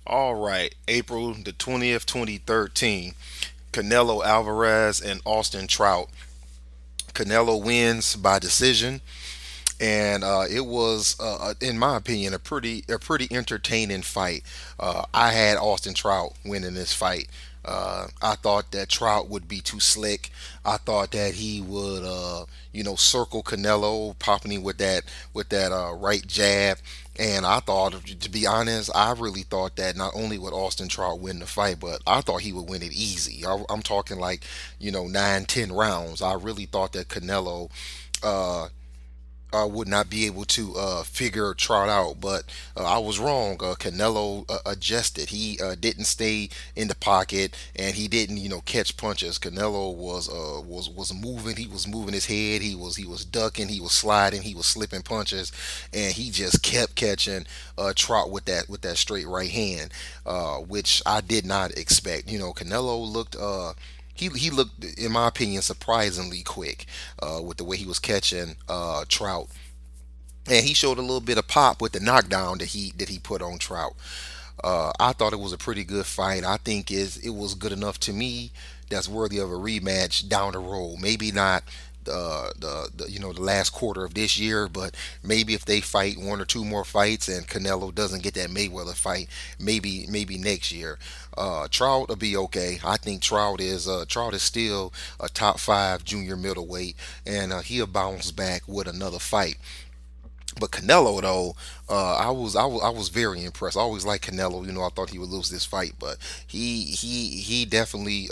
All right, April the 20th, 2013. Canelo Alvarez and Austin Trout. Canelo wins by decision, and it was, in my opinion, a pretty entertaining fight. I had Austin Trout winning this fight. I thought that Trout would be too slick. I thought that he would, circle Canelo, popping him with that right jab. And I thought, to be honest, I really thought that not only would Austin Trout win the fight, but I thought he would win it easy. I'm talking like, 9, 10 rounds. I really thought that Canelo uh, would not be able to figure Trout out, but I was wrong. Canelo adjusted. He didn't stay in the pocket, and he didn't, catch punches. Canelo was moving. He was moving his head. He was ducking. He was sliding. He was slipping punches, and he just kept catching Trout with that straight right hand, which I did not expect. Canelo looked. He looked, in my opinion, surprisingly quick with the way he was catching Trout, and he showed a little bit of pop with the knockdown that he put on Trout. I thought it was a pretty good fight. I think it was good enough to me. That's worthy of a rematch down the road. Maybe not the last quarter of this year, but maybe if they fight one or two more fights and Canelo doesn't get that Mayweather fight, maybe next year. Trout will be okay. I think Trout is still a top five junior middleweight, and he'll bounce back with another fight. But Canelo, though, I was very impressed. I always liked Canelo. I thought he would lose this fight, but he definitely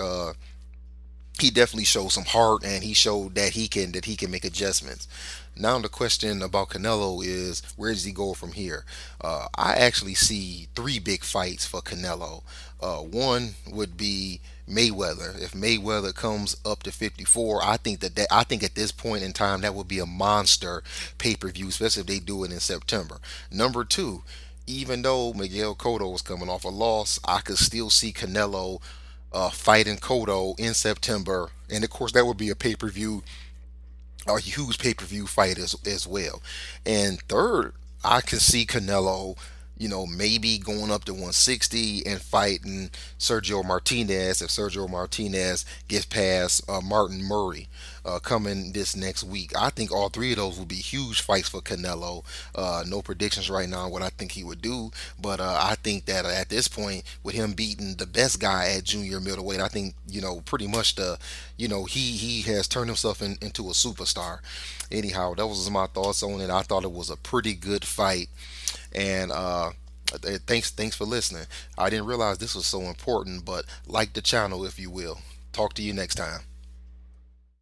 showed some heart, and he showed that he can make adjustments. Now the question about Canelo is, where does he go from here? I actually see three big fights for Canelo. One would be Mayweather. If Mayweather comes up to 54, I think at this point in time that would be a monster pay-per-view, especially if they do it in September. Number two, even though Miguel Cotto was coming off a loss, I could still see Canelo fighting Cotto in September, and of course that would be a huge pay per view fight as well. And third, I can see Canelo, maybe going up to 160 and fighting Sergio Martinez if Sergio Martinez gets past Martin Murray coming this next week. I think all three of those will be huge fights for Canelo. No predictions right now on what I think he would do, but I think that at this point, with him beating the best guy at junior middleweight, I think pretty much he has turned himself into a superstar. Anyhow, that was my thoughts on it. I thought it was a pretty good fight, and thanks for listening. I didn't realize this was so important, but like the channel if you will. Talk to you next time.